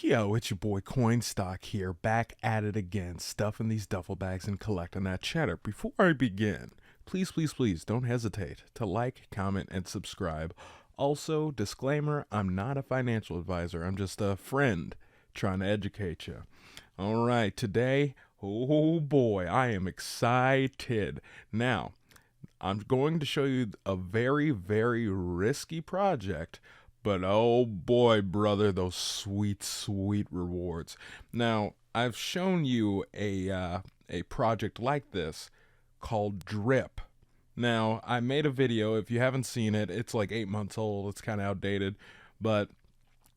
Yo, it's your boy Coinstock here, back at it again, stuffing these duffel bags and collecting that cheddar. Before I begin, please don't hesitate to like, comment, and subscribe. Also, disclaimer, I'm not a financial advisor, I'm just a friend trying to educate you. Alright, today, oh boy, I am excited. Now, I'm going to show you a very risky project, but oh boy, brother, those sweet rewards. Now, I've shown you a project like this called Drip. Now, I made a video. If you haven't seen it, it's like 8 months old. It's kind of outdated, but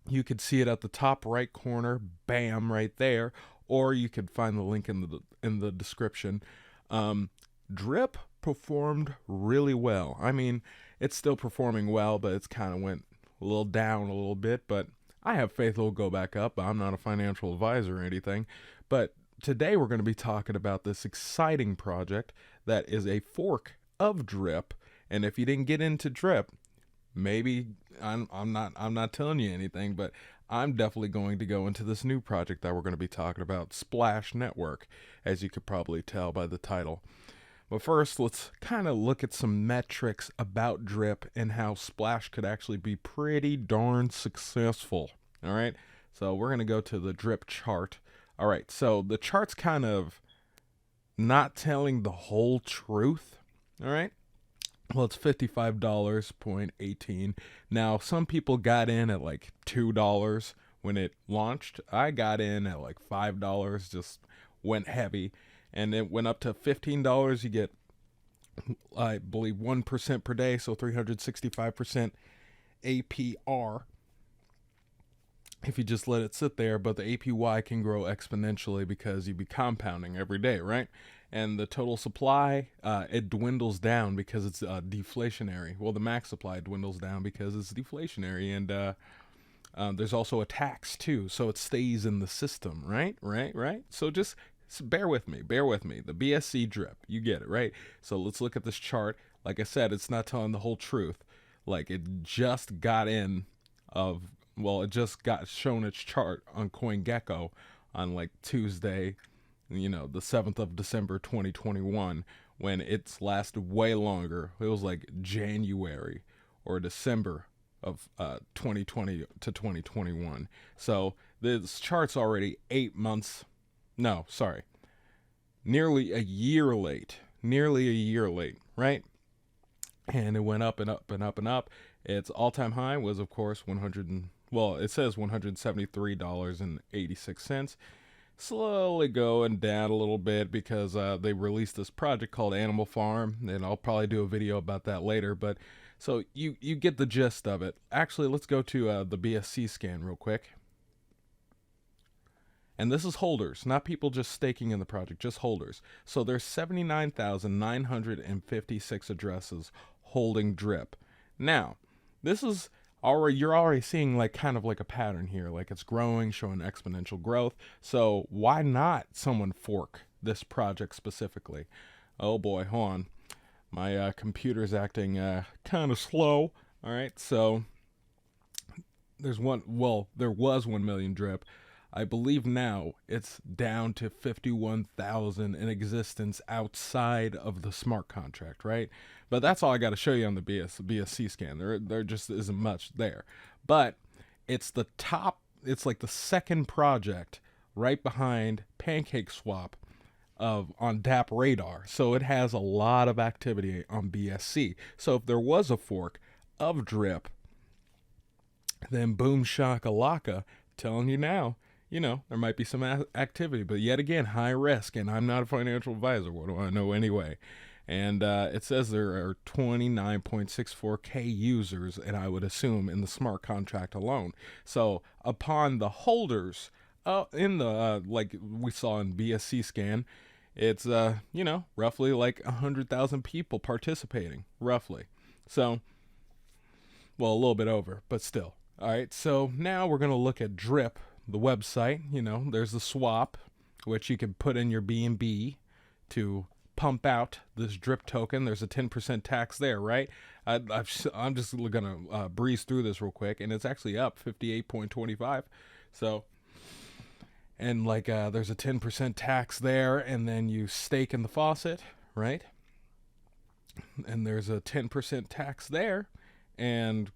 you could see it at the top right corner, bam, right there, or you could find the link in the description. Drip performed really well. I mean, it's still performing well, but it's kind of went a little down a little bit, but I have faith it'll go back up. I'm not a financial advisor or anything, but today we're going to be talking about this exciting project that is a fork of Drip. And if you didn't get into Drip, maybe I'm not telling you anything, but I'm definitely going to go into this new project that we're going to be talking about, Splash Network, as you could probably tell by the title. But first, let's kind of look at some metrics about Drip and how Splash could actually be pretty darn successful. All right, so we're going to go to the Drip chart. All right, so the chart's kind of not telling the whole truth. All right, well, it's $55.18. Now, some people got in at like $2 when it launched. I got in at like $5, just went heavy. And it went up to $15. You get, I believe, 1% per day, so 365% APR if you just let it sit there. But the APY can grow exponentially because you'd be compounding every day, right? And the total supply, it dwindles down because it's deflationary. Well, the max supply dwindles down because it's deflationary. And there's also a tax, too, so it stays in the system, right? So just bear with me. The BSC drip, you get it, right? So let's look at this chart. Like I said, it's not telling the whole truth. Like, it just got it just got shown its chart on CoinGecko on like Tuesday, the 7th of December 2021, when it's lasted way longer. It was like January or December of 2020 to 2021. So this chart's already 8 months. No, sorry. Nearly a year late, right? And it went up and up and up and up. Its all-time high was, of course, it says $173.86. Slowly going down a little bit because they released this project called Animal Farm, and I'll probably do a video about that later. But so you get the gist of it. Actually, let's go to the BSC scan real quick. And this is holders, not people just staking in the project, just holders. So there's 79,956 addresses holding Drip. Now, this is you're already seeing like kind of like a pattern here, like it's growing, showing exponential growth. So why not someone fork this project specifically? Oh boy, hold on. My computer's acting kind of slow. All right, so there was 1 million Drip. I believe now it's down to 51,000 in existence outside of the smart contract, right? But that's all I got to show you on the BSC scan. There just isn't much there. But it's the top, it's like the second project right behind PancakeSwap on DApp Radar. So it has a lot of activity on BSC. So if there was a fork of Drip, then boom shakalaka, telling you now, there might be some activity, but yet again, high risk, and I'm not a financial advisor. What do I know anyway? And it says there are 29.64K users, and I would assume in the smart contract alone. So upon the holders, in the like we saw in BSC scan, it's roughly like 100,000 people participating, roughly. So, well, a little bit over, but still. All right, so now we're going to look at Drip, the website. There's the swap, which you can put in your BNB to pump out this Drip token. There's a 10% tax there, right? I'm just going to breeze through this real quick, and it's actually up 58.25. So and like there's a 10% tax there, and then you stake in the faucet, right? And there's a 10% tax there, and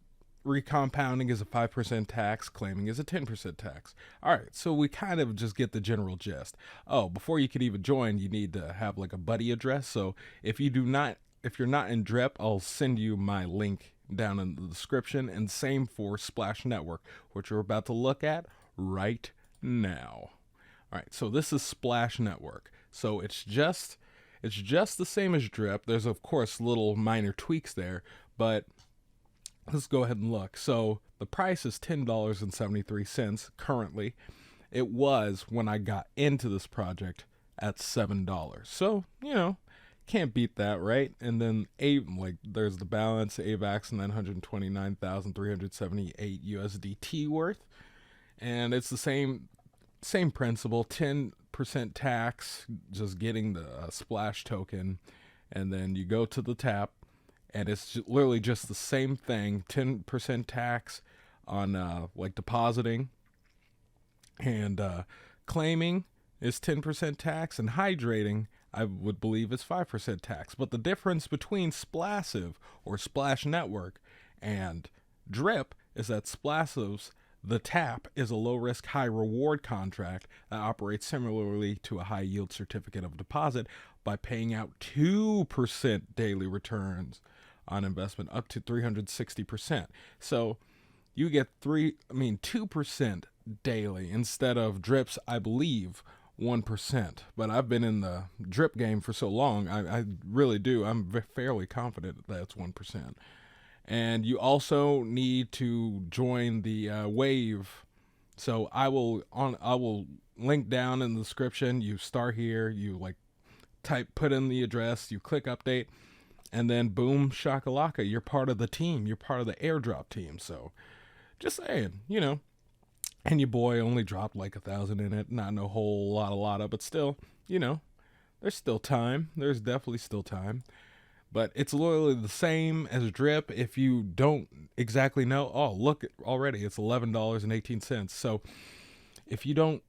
recompounding is a 5% tax, claiming is a 10% tax. All right, so we kind of just get the general gist. Oh, before you can even join, you need to have like a buddy address. So if you're not in drip, I'll send you my link down in the description, and same for Splash Network, which we're about to look at right now. All right, so this is Splash Network. So it's just the same as drip. There's of course little minor tweaks there, but let's go ahead and look. So the price is $10.73 currently. It was, when I got into this project, at $7. So, can't beat that, right? And then there's the balance, AVAX 929,378 USDT worth. And it's the same principle, 10% tax, just getting the splash token, and then you go to the tap, and it's literally just the same thing, 10% tax on like depositing, and claiming is 10% tax, and hydrating, I would believe, is 5% tax. But the difference between Splassive or Splash Network and Drip is that Splassive's the tap is a low-risk, high-reward contract that operates similarly to a high-yield certificate of deposit by paying out 2% daily returns on investment up to 360%. So you get 2% daily instead of Drip's, I believe, 1%. But I've been in the Drip game for so long, I really do. I'm fairly confident that it's 1%. And you also need to join the wave. So I will link down in the description. You start here, you put in the address, you click update, and then boom shakalaka, you're part of the team. You're part of the airdrop team. So just saying, and your boy only dropped like 1,000 in it. Not no whole lot of, but still, there's still time. There's definitely still time. But it's literally the same as Drip. If you don't exactly know, look, already it's $11.18. So if you don't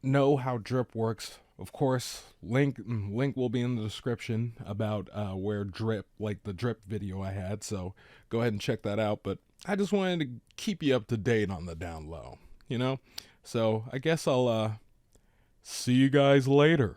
know how Drip works, of course, link will be in the description about where Drip, like the Drip video I had. So go ahead and check that out. But I just wanted to keep you up to date on the down low, So I guess I'll see you guys later.